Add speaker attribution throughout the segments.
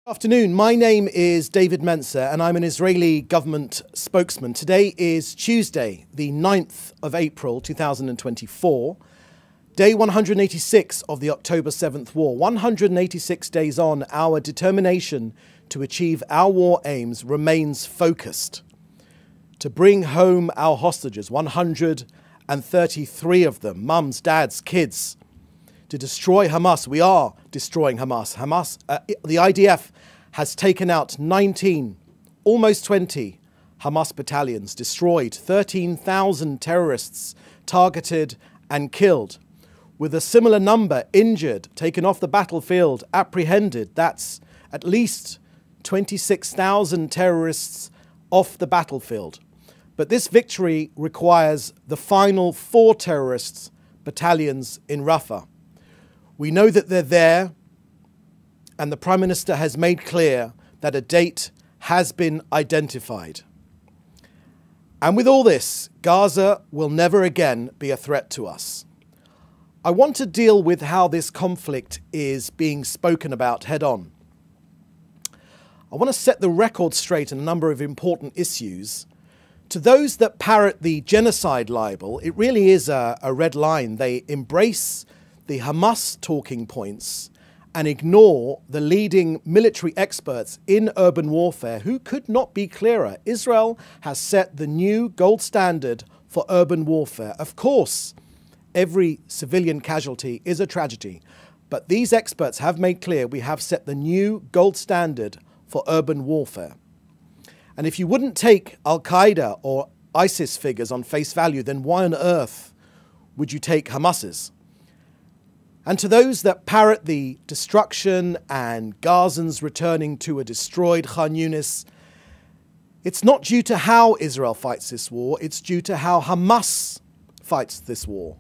Speaker 1: Afternoon, my name is David Mencer and I'm an Israeli government spokesman. Today is Tuesday, the 9th of April 2024, day 186 of the October 7th war. 186 days on, our determination to achieve our war aims remains focused. To bring home our hostages, 133 of them, mums, dads, kids. To destroy Hamas. We are destroying Hamas. The IDF has taken out 19, almost 20 Hamas battalions, destroyed 13,000 terrorists targeted and killed, with a similar number injured, taken off the battlefield, apprehended. That's at least 26,000 terrorists off the battlefield. But this victory requires the final 4 terrorists battalions in Rafah. We know that they're there, and the Prime Minister has made clear that a date has been identified. And with all this, Gaza will never again be a threat to us. I want to deal with how this conflict is being spoken about head on. I want to set the record straight on a number of important issues. To those that parrot the genocide libel, it really is a red line. They embrace the Hamas talking points and ignore the leading military experts in urban warfare who could not be clearer. Israel has set the new gold standard for urban warfare. Of course, every civilian casualty is a tragedy, but these experts have made clear we have set the new gold standard for urban warfare. And if you wouldn't take Al-Qaeda or ISIS figures on face value, then why on earth would you take Hamas's? And to those that parrot the destruction and Gazans returning to a destroyed Khan Yunis, it's not due to how Israel fights this war, it's due to how Hamas fights this war.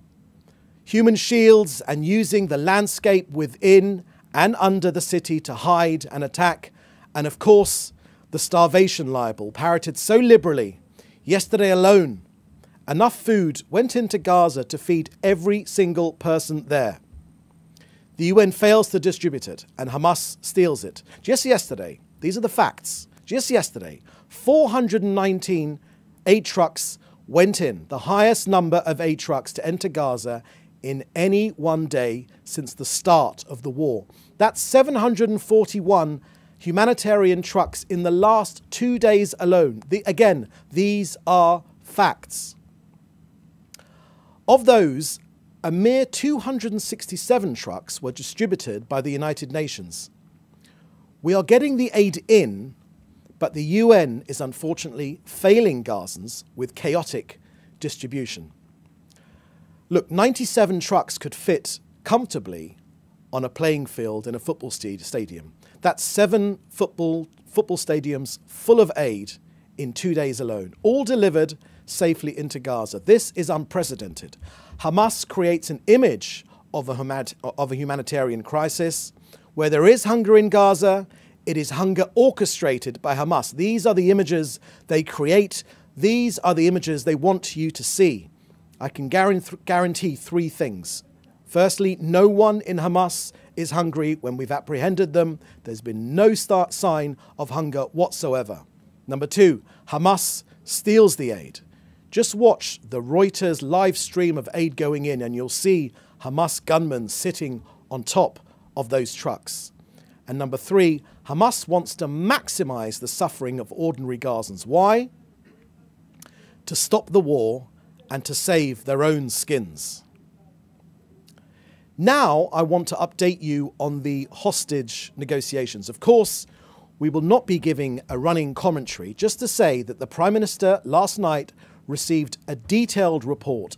Speaker 1: Human shields and using the landscape within and under the city to hide and attack, and of course, the starvation libel parroted so liberally. Yesterday alone, enough food went into Gaza to feed every single person there. The UN fails to distribute it, and Hamas steals it. Just yesterday, these are the facts, just yesterday, 419 aid trucks went in, the highest number of aid trucks to enter Gaza in any one day since the start of the war. That's 741 humanitarian trucks in the last 2 days alone. Again, these are facts. Of those, a mere 267 trucks were distributed by the United Nations. We are getting the aid in, but the UN is unfortunately failing Gazans with chaotic distribution. Look, 97 trucks could fit comfortably on a playing field in a football stadium. That's 7 football stadiums full of aid in 2 days alone, all delivered safely into Gaza. This is unprecedented. Hamas creates an image of a humanitarian crisis. Where there is hunger in Gaza, it is hunger orchestrated by Hamas. These are the images they create. These are the images they want you to see. I can guarantee 3 things. Firstly, no one in Hamas is hungry when we've apprehended them. There's been no sign of hunger whatsoever. Number 2, Hamas steals the aid. Just watch the Reuters live stream of aid going in and you'll see Hamas gunmen sitting on top of those trucks. And number 3, Hamas wants to maximize the suffering of ordinary Gazans. Why? To stop the war and to save their own skins. Now I want to update you on the hostage negotiations. Of course, we will not be giving a running commentary, just to say that the Prime Minister last night received a detailed report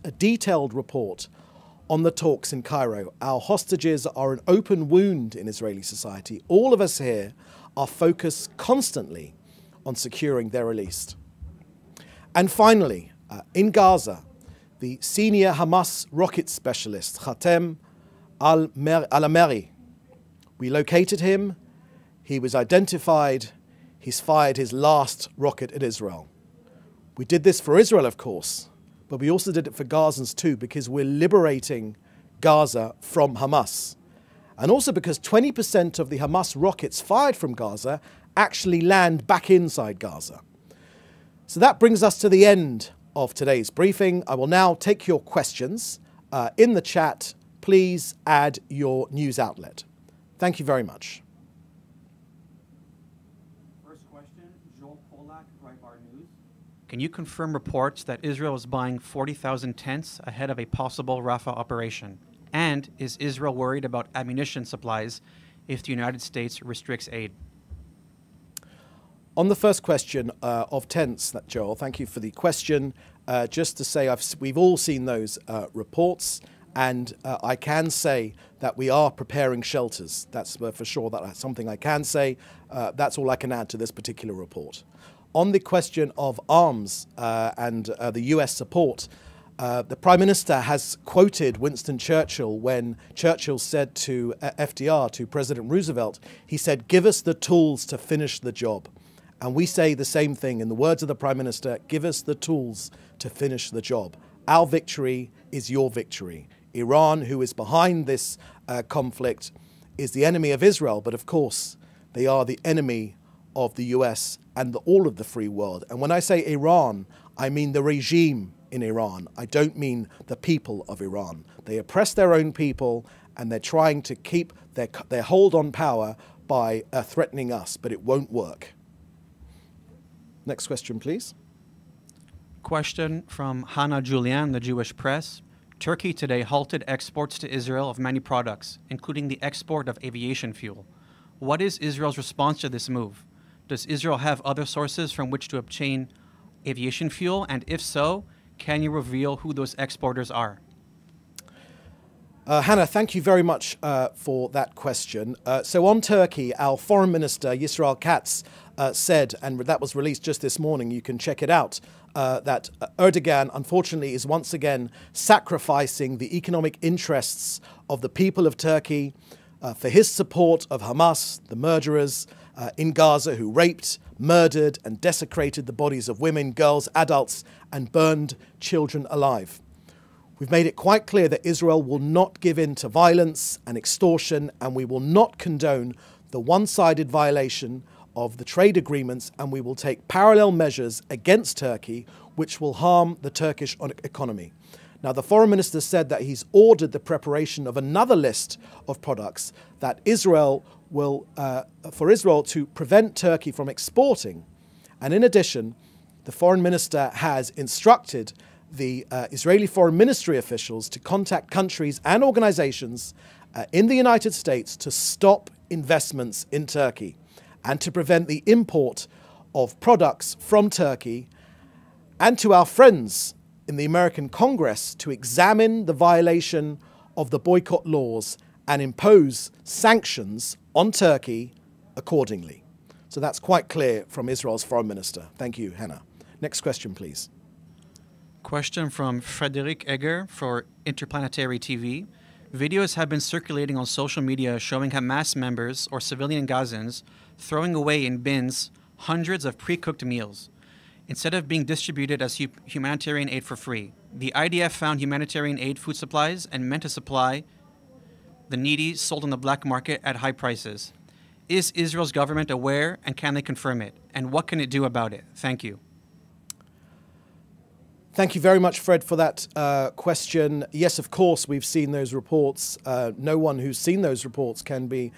Speaker 1: on the talks in Cairo. Our hostages are an open wound in Israeli society. All of us here are focused constantly on securing their release. And finally, in Gaza, the senior Hamas rocket specialist, Khatem al-Ameri, we located him, he was identified, he's fired his last rocket at Israel. We did this for Israel, of course, but we also did it for Gazans too, because we're liberating Gaza from Hamas. and also because 20% of the Hamas rockets fired from Gaza actually land back inside Gaza. So that brings us to the end of today's briefing. I will now take your questions in the chat. Please add your news outlet. Thank you very much.
Speaker 2: First question, Joel Polak, Breitbart News. Can you confirm reports that Israel is buying 40,000 tents ahead of a possible Rafah operation? And is Israel worried about ammunition supplies if the United States restricts aid?
Speaker 1: On the first question of tents, Joel, thank you for the question. Just to say, we've all seen those reports, and I can say that we are preparing shelters. That's for sure. That's something I can say. That's all I can add to this particular report. On the question of arms and the US support, the Prime Minister has quoted Winston Churchill when Churchill said to FDR, to President Roosevelt, he said, "Give us the tools to finish the job." And we say the same thing in the words of the Prime Minister, give us the tools to finish the job. Our victory is your victory. Iran, who is behind this conflict, is the enemy of Israel, but of course, they are the enemy of the US and all of the free world. And when I say Iran, I mean the regime in Iran. I don't mean the people of Iran. They oppress their own people, and they're trying to keep their hold on power by threatening us, but it won't work. Next question, please.
Speaker 2: Question from Hannah Julian, the Jewish Press. Turkey today halted exports to Israel of many products, including the export of aviation fuel. What is Israel's response to this move? Does Israel have other sources from which to obtain aviation fuel? And if so, can you reveal who those exporters are?
Speaker 1: Hannah, thank you very much for that question. So on Turkey, our Foreign Minister, Yisrael Katz, said, and that was released just this morning, you can check it out, that Erdogan, unfortunately, is once again sacrificing the economic interests of the people of Turkey for his support of Hamas, the murderers in Gaza who raped, murdered and desecrated the bodies of women, girls, adults and burned children alive. We've made it quite clear that Israel will not give in to violence and extortion, and we will not condone the one-sided violation of the trade agreements, and we will take parallel measures against Turkey which will harm the Turkish economy. Now, the Foreign Minister said that he's ordered the preparation of another list of products that Israel will, for Israel to prevent Turkey from exporting. And in addition, the Foreign Minister has instructed the Israeli Foreign Ministry officials to contact countries and organizations in the United States to stop investments in Turkey and to prevent the import of products from Turkey, and to our friends in the American Congress to examine the violation of the boycott laws and impose sanctions on Turkey accordingly. So that's quite clear from Israel's Foreign Minister. Thank you, Hannah. Next question, please.
Speaker 2: Question from Frederick Egger for Interplanetary TV. Videos have been circulating on social media showing Hamas members or civilian Gazans throwing away in bins hundreds of pre-cooked meals instead of being distributed as humanitarian aid for free. The IDF found humanitarian aid food supplies and meant to supply the needy sold on the black market at high prices. Is Israel's government aware, and can they confirm it? And what can it do about it? Thank you.
Speaker 1: Thank you very much, Fred, for that question. Yes, of course, we've seen those reports. No one who's seen those reports can be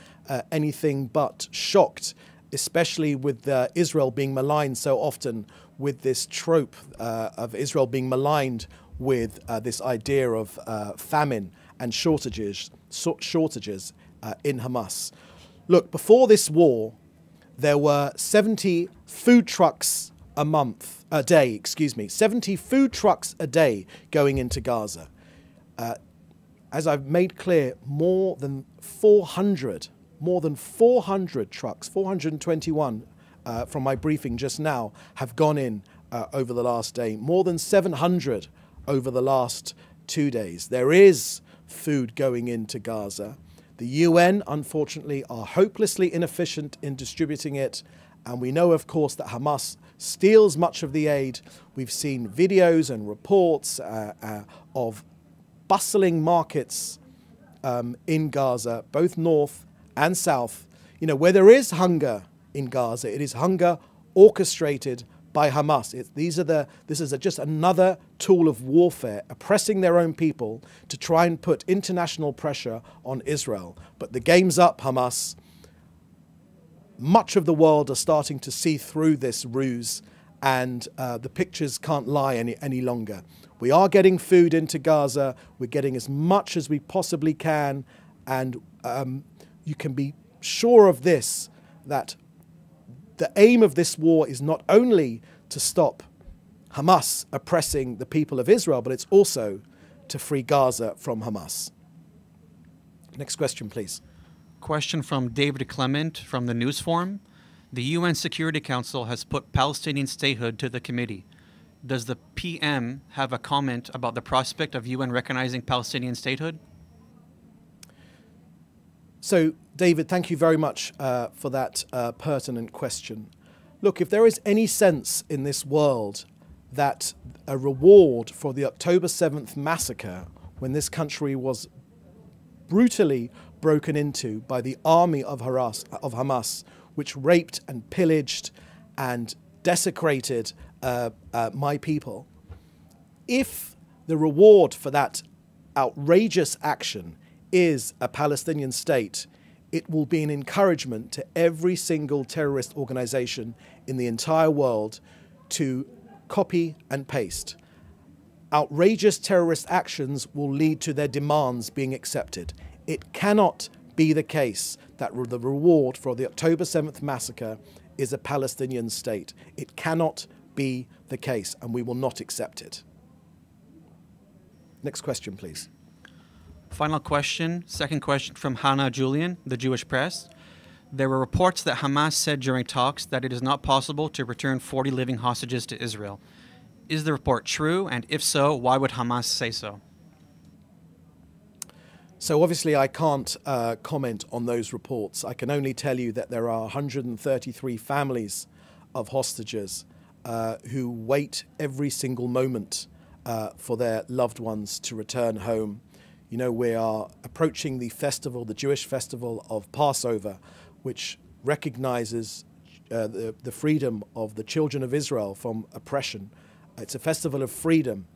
Speaker 1: anything but shocked, especially with Israel being maligned so often with this trope of Israel being maligned with this idea of famine and shortages in Hamas. Look, before this war, there were 70 food trucks a day, 70 food trucks a day going into Gaza. As I've made clear, more than 400 trucks, 421 from my briefing just now, have gone in over the last day, more than 700 over the last 2 days. There is food going into Gaza. The UN, unfortunately, are hopelessly inefficient in distributing it. And we know, of course, that Hamas steals much of the aid. We've seen videos and reports of bustling markets in Gaza, both north and south. You know, where there is hunger in Gaza, it is hunger orchestrated by Hamas. This is just another tool of warfare, oppressing their own people to try and put international pressure on Israel. But the game's up, Hamas. Much of the world are starting to see through this ruse, and the pictures can't lie any longer. We are getting food into Gaza. We're getting as much as we possibly can, and you can be sure of this, that the aim of this war is not only to stop Hamas oppressing the people of Israel, but it's also to free Gaza from Hamas. Next question, please.
Speaker 2: Question from David Clement from the News Forum. The UN Security Council has put Palestinian statehood to the committee. Does the PM have a comment about the prospect of UN recognizing Palestinian statehood?
Speaker 1: So, David, thank you very much for that pertinent question. Look, if there is any sense in this world that a reward for the October 7th massacre, when this country was brutally broken into by the army of Hamas, which raped and pillaged and desecrated my people, if the reward for that outrageous action is a Palestinian state, it will be an encouragement to every single terrorist organization in the entire world to copy and paste. Outrageous terrorist actions will lead to their demands being accepted. It cannot be the case that the reward for the October 7th massacre is a Palestinian state. It cannot be the case, and we will not accept it. Next question, please.
Speaker 2: Final question, second question from Hannah Julian, the Jewish Press. There were reports that Hamas said during talks that it is not possible to return 40 living hostages to Israel. Is the report true? And if so, why would Hamas say so?
Speaker 1: So obviously I can't comment on those reports. I can only tell you that there are 133 families of hostages who wait every single moment for their loved ones to return home. You know, we are approaching the festival, the Jewish festival of Passover, which recognizes the freedom of the children of Israel from oppression. It's a festival of freedom.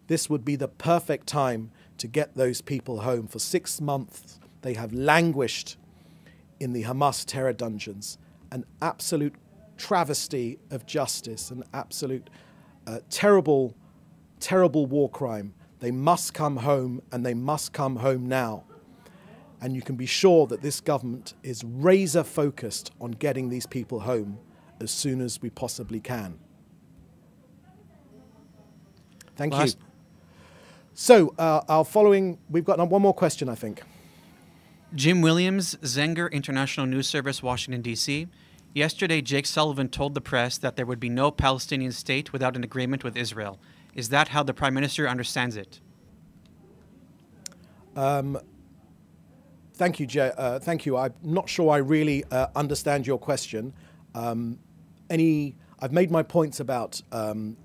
Speaker 1: This would be the perfect time to get those people home. For 6 months, they have languished in the Hamas terror dungeons. An absolute travesty of justice, an absolute terrible, terrible war crime. They must come home, and they must come home now. And you can be sure that this government is razor focused on getting these people home as soon as we possibly can. Thank you. So our following, we've got one more question, I think.
Speaker 2: Jim Williams, Zenger International News Service, Washington, D.C. Yesterday, Jake Sullivan told the press that there would be no Palestinian state without an agreement with Israel. Is that how the Prime Minister understands it?
Speaker 1: Thank you, Jay. Thank you. I'm not sure I really understand your question. I've made my points about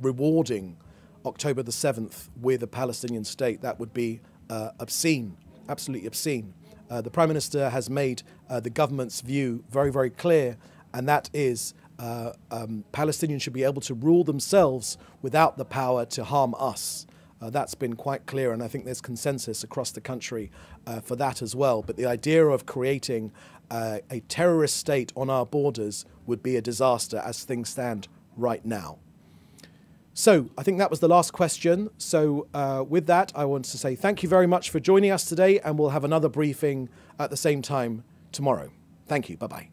Speaker 1: rewarding October the 7th with a Palestinian state. That would be obscene, absolutely obscene. The Prime Minister has made the government's view very, very clear, and that is Palestinians should be able to rule themselves without the power to harm us. That's been quite clear, and I think there's consensus across the country for that as well. But the idea of creating a terrorist state on our borders would be a disaster as things stand right now. So I think that was the last question. So with that, I want to say thank you very much for joining us today, and we'll have another briefing at the same time tomorrow. Thank you. Bye-bye.